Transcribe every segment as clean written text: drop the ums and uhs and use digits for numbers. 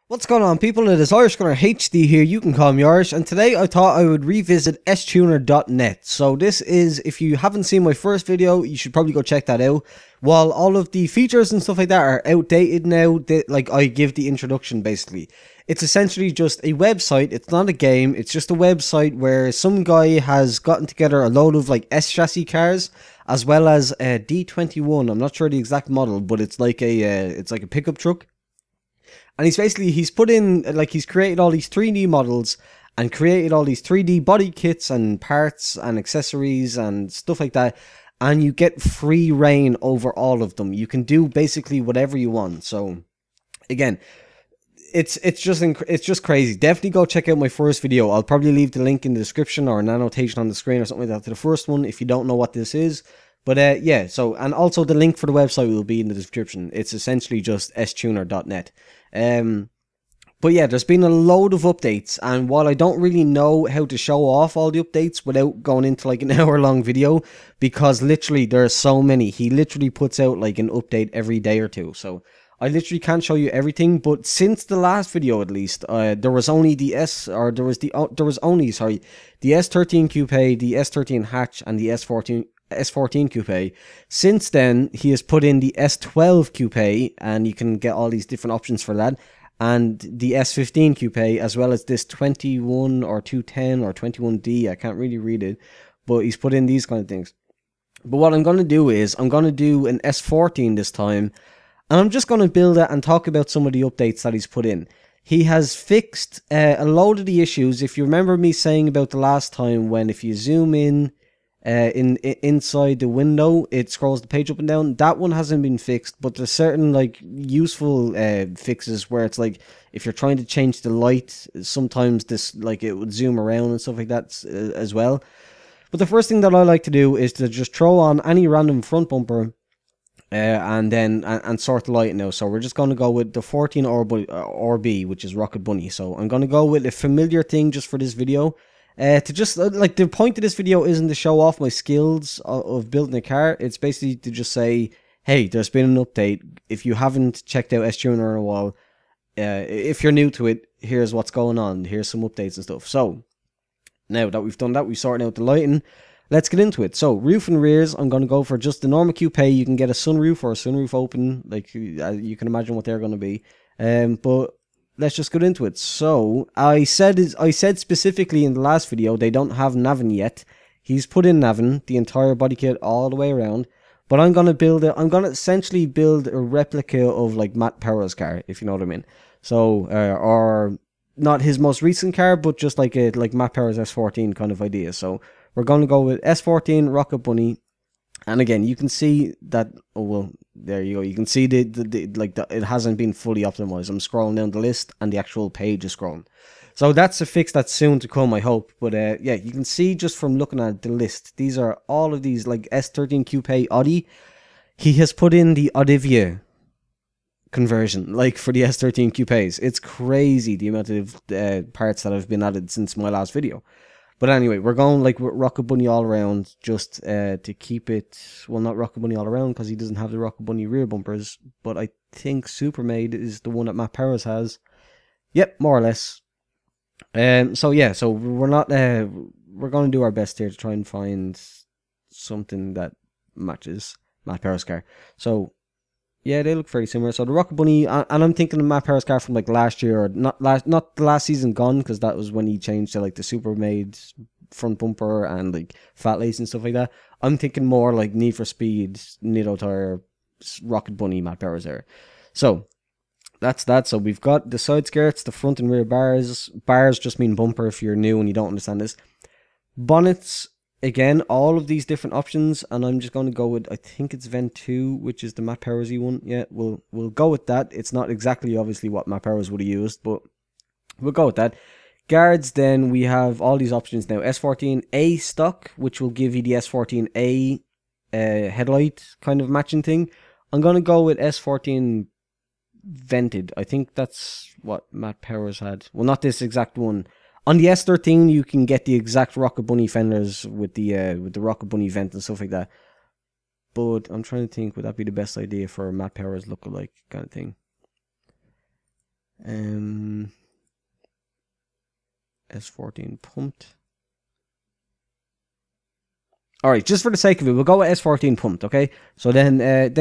What's going on, people? It is Irish Gunner HD here, you can call me Irish, and today I thought I would revisit stuner.net. So this is, if you haven't seen my first video, you should probably go check that out. While all of the features and stuff like that are outdated now, like I give the introduction basically. It's essentially just a website, it's not a game, it's just a website where some guy has gotten together a load of like S-chassis cars, as well as a D21, I'm not sure the exact model, but it's like a pickup truck. And he's put in, like, he's created all these 3D models and created all these 3D body kits and parts and accessories and stuff like that. And you get free reign over all of them. You can do basically whatever you want. So, again, it's just crazy. Definitely go check out my first video. I'll probably leave the link in the description or an annotation on the screen or something like that to the first one if you don't know what this is. But yeah, so, and also the link for the website will be in the description. It's essentially just stuner.net. But yeah, there's been a load of updates, and while I don't really know how to show off all the updates without going into like an hour-long video, because literally there are so many, he literally puts out like an update every day or two, so I literally can't show you everything. But since the last video, at least, there was only the S13 Coupe, the S13 Hatch, and the S14 Coupe. Since then, he has put in the S12 Coupe, and you can get all these different options for that, and the S15 Coupe, as well as this 21 or 210 or 21D, I can't really read it, but he's put in these kind of things. But what I'm going to do is, I'm going to do an S14 this time, and I'm just going to build it and talk about some of the updates that he's put in. He has fixed a load of the issues. If you remember me saying about the last time, when if you zoom in, inside the window, it scrolls the page up and down. That one hasn't been fixed, but there's certain like useful fixes where it's like if you're trying to change the light, sometimes this like it would zoom around and stuff like that as well. But the first thing that I like to do is to just throw on any random front bumper and then sort the light now. So we're just going to go with the 14 RB, which is Rocket Bunny. So I'm going to go with a familiar thing just for this video. To just, like, the point of this video isn't to show off my skills of building a car. It's basically to just say, hey, there's been an update. If you haven't checked out stuner in a while, if you're new to it, here's what's going on. Here's some updates and stuff. So, now that we've done that, we've sorted out the lighting. Let's get into it. So, roof and rears, I'm going to go for just the normal coupe. You can get a sunroof or a sunroof open. Like, you can imagine what they're going to be. But let's just get into it. So, I said specifically in the last video, they don't have Navin yet. He's put in Navin, the entire body kit all the way around. But I'm going to build it. I'm going to essentially build a replica of like Matt Power's car, if you know what I mean. So, or not his most recent car, but just like Matt Power's S14 kind of idea. So, we're going to go with S14 Rocket Bunny. And again, you can see that, oh well, there you go. You can see it hasn't been fully optimized. I'm scrolling down the list and the actual page is scrolling. So that's a fix that's soon to come, I hope. But yeah, you can see just from looking at the list, these are all of these like S13 Coupe Audi. He has put in the Audivia conversion, like for the S13 Coupes. It's crazy the amount of parts that have been added since my last video. But anyway, we're going like with Rocket Bunny all around, just to keep it, well, not Rocket Bunny all around because he doesn't have the Rocket Bunny rear bumpers, but I think Supermade is the one that Matt Powers has. Yep, more or less. So yeah, so we're not, we're going to do our best here to try and find something that matches Matt Powers' car. So yeah, they look very similar. So the Rocket Bunny, and I'm thinking of Matt Power's car from like last year, or not the last season gone, because that was when he changed to like the Supermade front bumper and like fat lace and stuff like that. I'm thinking more like Need for Speed, Nido Tire, Rocket Bunny, Matt Power's there. So that's that. So we've got the side skirts, the front and rear bars. Bars just mean bumper if you're new and you don't understand this. Bonnets. Again, all of these different options, and I'm just going to go with, I think it's Vent 2, which is the Matt Powersy one. Yeah, we'll go with that. It's not exactly obviously what Matt Powers would have used, but we'll go with that. Guards, then we have all these options now. S14A stock, which will give you the S14A headlight kind of matching thing. I'm going to go with S14 vented. I think that's what Matt Powers had. Well, not this exact one. On the S13, you can get the exact Rocket Bunny fenders with the Rocket Bunny vent and stuff like that. But I'm trying to think, would that be the best idea for Matt Powers lookalike kind of thing? S14 pumped. Alright, just for the sake of it, we'll go with S14 pumped, okay? So then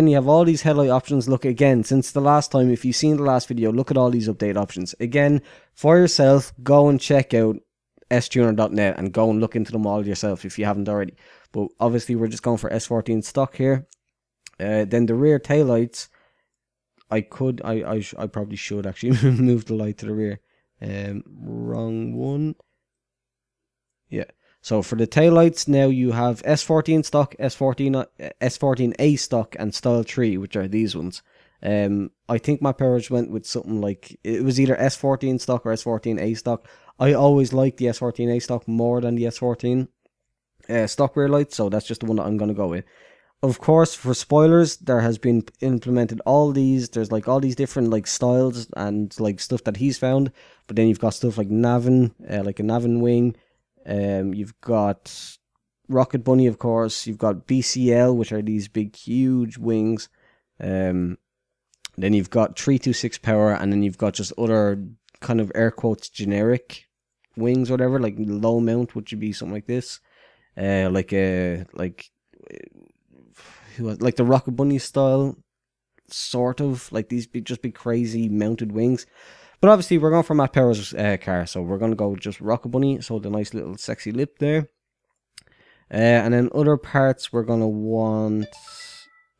you have all these headlight options. Look, again, since the last time, if you've seen the last video, look at all these update options. Again, for yourself, go and check out stuner.net and go and look into them all yourself if you haven't already. But obviously, we're just going for S14 stock here. Then the rear taillights, I probably should actually move the light to the rear. Wrong one. Yeah. So for the taillights, now you have S14 stock, S14A stock, and Style 3, which are these ones. I think my parents went with something like, it was either S14 stock or S14A stock. I always like the S14A stock more than the S14 stock rear lights, so that's just the one that I'm going to go with. Of course, for spoilers, there has been implemented all these. There's like all these different like styles and like stuff that he's found. But then you've got stuff like Navin, like a Navin wing. You've got Rocket Bunny, of course. You've got BCL, which are these big, huge wings. Then you've got 326 power, and then you've got just other kind of air quotes generic wings, or whatever, like low mount, which would be something like this, like the Rocket Bunny style, sort of like these big crazy mounted wings. But obviously, we're going for Matt Power's car, so we're going to go with just Rocket Bunny. So the nice little sexy lip there. And then other parts, we're going to want...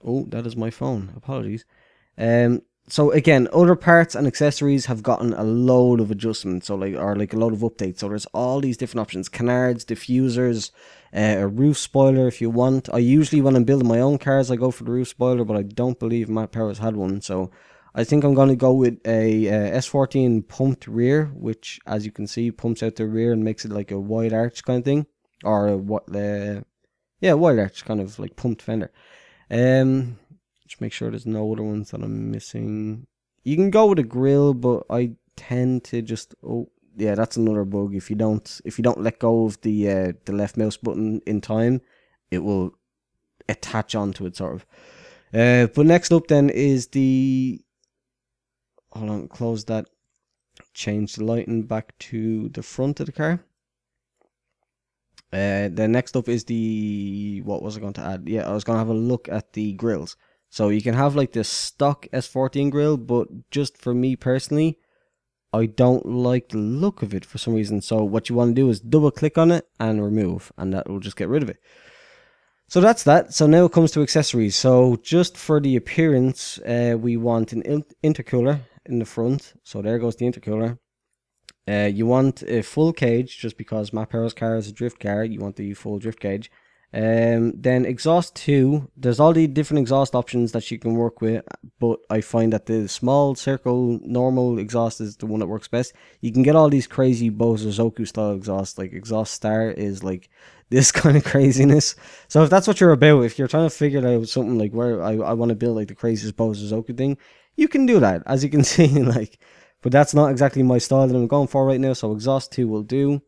Oh, that is my phone. Apologies. So again, other parts and accessories have gotten a load of adjustments, so like a load of updates. So there's all these different options: canards, diffusers, a roof spoiler if you want. I usually, when I'm building my own cars, I go for the roof spoiler, but I don't believe Matt Power's had one, so I think I'm going to go with a S14 pumped rear, which, as you can see, pumps out the rear and makes it like a wide arch kind of thing, or a wide arch kind of like pumped fender. Just make sure there's no other ones that I'm missing. You can go with a grill, but I tend to just that's another bug. If you don't let go of the left mouse button in time, it will attach onto it, sort of. But next up then is the... Hold on, close that. Change the lighting back to the front of the car. Then next up is the... What was I going to add? Yeah, I was going to have a look at the grills. So you can have like the stock S14 grill, but just for me personally, I don't like the look of it for some reason. So what you want to do is double click on it and remove, and that will just get rid of it. So that's that. So now it comes to accessories. So just for the appearance, we want an intercooler in the front. So there goes the intercooler. You want a full cage, just because Matt Power's car is a drift car. You want the full drift cage. Then exhaust 2. There's all the different exhaust options that you can work with, but I find that the small circle normal exhaust is the one that works best. You can get all these crazy Bose Zoku style exhaust, like exhaust star is like this kind of craziness. So if that's what you're about, if you're trying to figure out something like where I want to build like the craziest Bose Zoku thing, you can do that, as you can see, like, but that's not exactly my style that I'm going for right now. So exhaust 2 will do.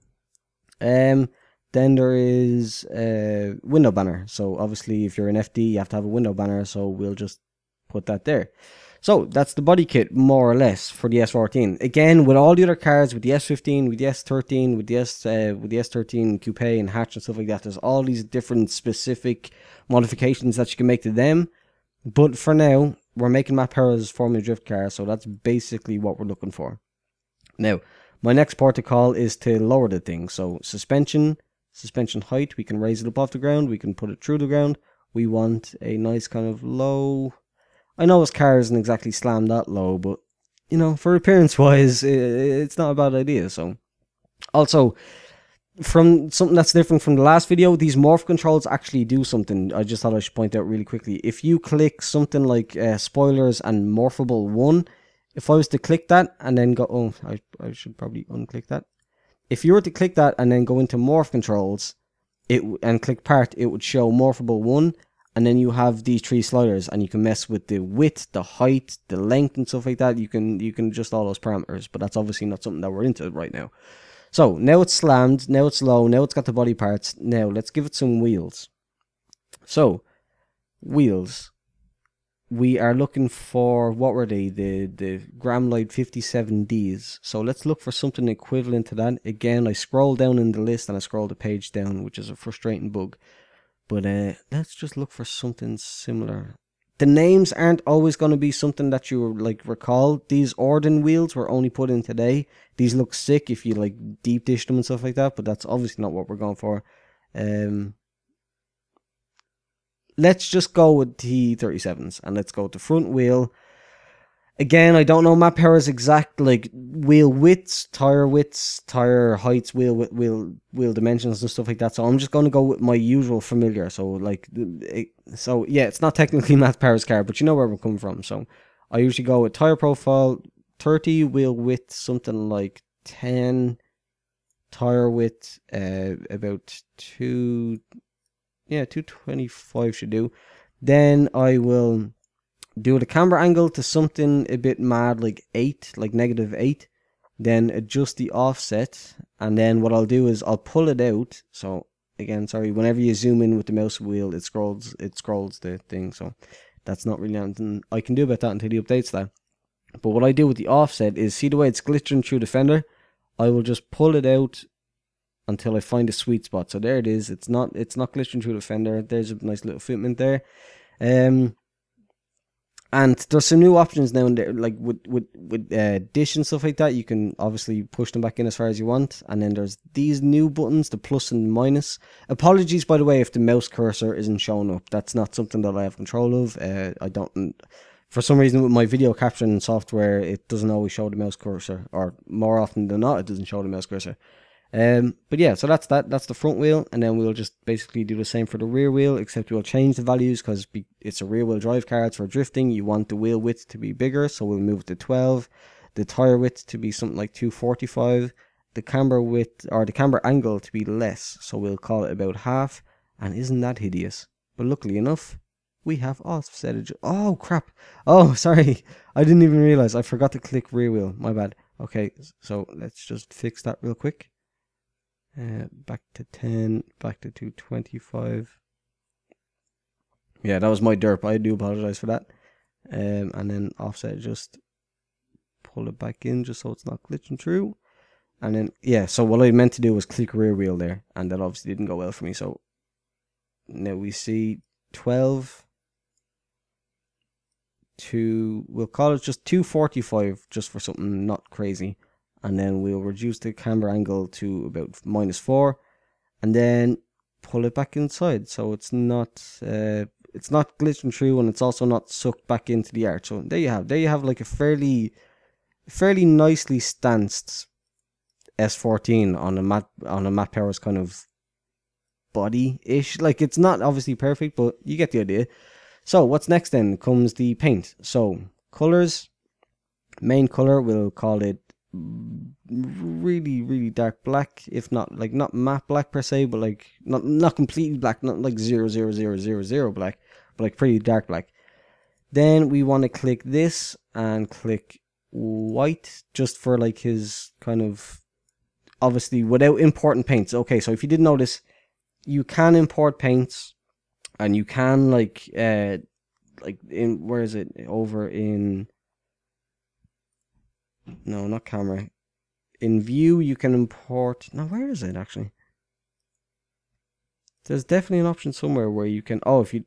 Then there is a window banner. So obviously if you're an FD, you have to have a window banner. So we'll just put that there. So that's the body kit, more or less, for the S14. Again, with all the other cars, with the S15, with the S13, with the S13 coupe and hatch and stuff like that, there's all these different specific modifications that you can make to them. But for now, we're making Matt Power's Formula Drift car, so that's basically what we're looking for. Now, my next port to call is to lower the thing. So suspension height, we can raise it up off the ground, we can put it through the ground. We want a nice kind of low... I know his car isn't exactly slammed that low, but, you know, for appearance wise, it's not a bad idea. So, also, from something that's different from the last video, these morph controls actually do something. I just thought I should point out really quickly. If you click something like spoilers and morphable 1, if I was to click that and then go... I should probably unclick that. If you were to click that and then go into morph controls and click part, it would show morphable 1, and then you have these 3 sliders, and you can mess with the width, the height, the length and stuff like that. You can adjust all those parameters, but that's obviously not something that we're into right now. So now it's slammed, now it's low, now it's got the body parts. Now let's give it some wheels. So wheels. we are looking for, what were they? The Gramlite 57Ds. So let's look for something equivalent to that. Again, I scroll down in the list and I scroll the page down, which is a frustrating bug. But let's just look for something similar. The names aren't always going to be something that you like recall. These Orden wheels were only put in today. These look sick if you like deep dish them and stuff like that, but that's obviously not what we're going for. Let's just go with T37s and let's go with the front wheel. Again, I don't know Matt Power's exact like wheel widths, tire heights, wheel dimensions and stuff like that. So I'm just going to go with my usual familiar. So like, so yeah, it's not technically Matt Power's car, but you know where we're coming from. So I usually go with tire profile 30, wheel width something like 10, tire width about 225 should do. Then I will do the camber angle to something a bit mad like 8, like -8. Then adjust the offset, and then what I'll do is I'll pull it out. So again, sorry, whenever you zoom in with the mouse wheel, it scrolls the thing. So that's not really anything I can do about that until he updates that. But what I do with the offset is, see the way it's glitching through the fender? I will just pull it out until I find a sweet spot. So there it is. It's not glitching through the fender. There's a nice little fitment there. And there's some new options now and there, like with dish and stuff like that. You can obviously push them back in as far as you want. And then there's these new buttons, the plus and minus. Apologies, by the way, if the mouse cursor isn't showing up. That's not something that I have control of. I don't, for some reason with my video caption software, it doesn't always show the mouse cursor, or more often than not, it doesn't show the mouse cursor. But yeah, so that's the front wheel, and then we'll just basically do the same for the rear wheel, except we'll change the values because it's a rear wheel drive car. It's for drifting. You want the wheel width to be bigger, so we'll move it to 12, the tire width to be something like 245, the camber width or the camber angle to be less, so we'll call it about half. And isn't that hideous? But luckily enough, we have offset. Oh crap! Oh, sorry, I didn't even realize. I forgot to click rear wheel. My bad. Okay, so let's just fix that real quick. Back to 10, back to 225. Yeah, that was my derp. I do apologize for that. And then offset, just pull it back in just so it's not glitching through. And then, yeah, so what I meant to do was click rear wheel there, and that obviously didn't go well for me. So now we see 12 to, we'll call it just 245 just for something not crazy. And then we'll reduce the camber angle to about -4, and then pull it back inside, so it's not glitching through, and it's also not sucked back into the arch. So there you have like a fairly nicely stanced S14 on a Matt Powers kind of body-ish. Like, it's not obviously perfect, but you get the idea. So what's next then? Comes the paint. So colors, main color, we'll call it really dark black, if not like not matte black per se, but like not completely black, not like 00000 black, but like pretty dark black. Then we want to click this and click white just for like his kind of, obviously without importing paints. Okay, so if you didn't notice, you can import paints, and you can like in, where is it, over in, no, not camera. In view, you can import. Now, where is it actually? There's definitely an option somewhere where you can. Oh, if you.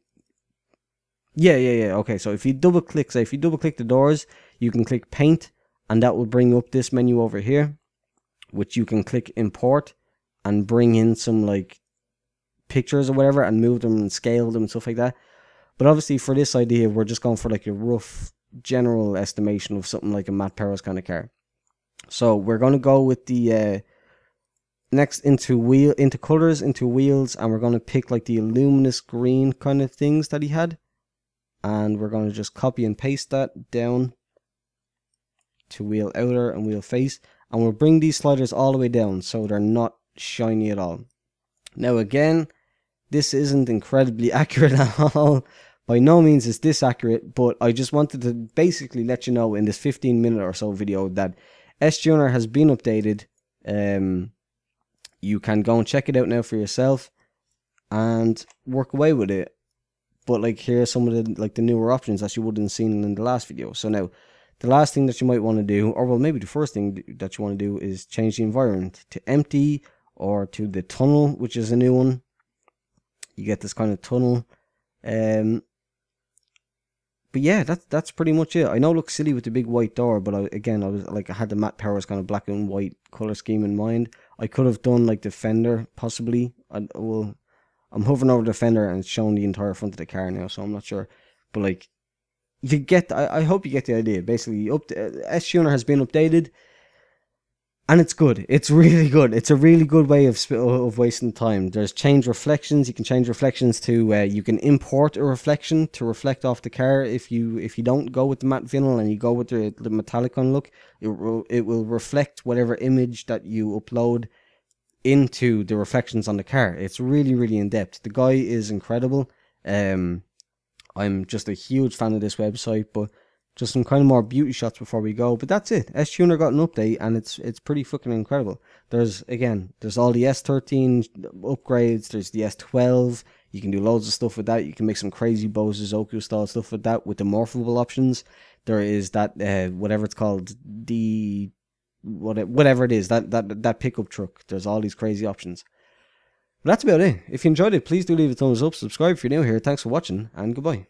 Yeah. Okay, so if you double click, say if you double click the doors, you can click paint, and that will bring up this menu over here, which you can click import and bring in some like pictures or whatever and move them and scale them and stuff like that. But obviously for this idea, we're just going for like a rough general estimation of something like a Matt Powers kind of car. So we're going to go with the next into colors, into wheels, and we're going to pick like the luminous green kind of things that he had, and we're going to just copy and paste that down to wheel outer and wheel face, and we'll bring these sliders all the way down so they're not shiny at all. Now again, this isn't incredibly accurate at all. By no means is this accurate, but I just wanted to basically let you know in this 15-minute or so video that S-Tuner has been updated. You can go and check it out now for yourself and work away with it. but like here are some of the newer options that you wouldn't have seen in the last video. So now, the last thing that you might want to do, or well, maybe the first thing that you want to do, is change the environment to empty or to the tunnel, which is a new one. You get this kind of tunnel. But yeah, that's pretty much it. I know it looks silly with the big white door, but I had the matte powers kind of black and white color scheme in mind. I could have done like the fender, possibly. I'm hovering over the fender and it's showing the entire front of the car now, so I'm not sure. But like, you get, I hope you get the idea. Basically, S-Tuner has been updated, and it's good. It's really good. It's a really good way of wasting time. There's change reflections. You can change reflections to, you can import a reflection to reflect off the car. If you don't go with the matte vinyl and you go with the metallic on look, it will reflect whatever image that you upload into the reflections on the car. It's really, really in depth. The guy is incredible. I'm just a huge fan of this website, but just some kind of more beauty shots before we go. But that's it. S-Tuner got an update, and it's pretty fucking incredible. There's all the S13 upgrades. There's the S12. You can do loads of stuff with that. You can make some crazy Bose Zoku style stuff with that, with the morphable options. There is that whatever it's called, whatever it is, that pickup truck. There's all these crazy options. But that's about it. If you enjoyed it, please do leave a thumbs up. Subscribe if you're new here. Thanks for watching, and goodbye.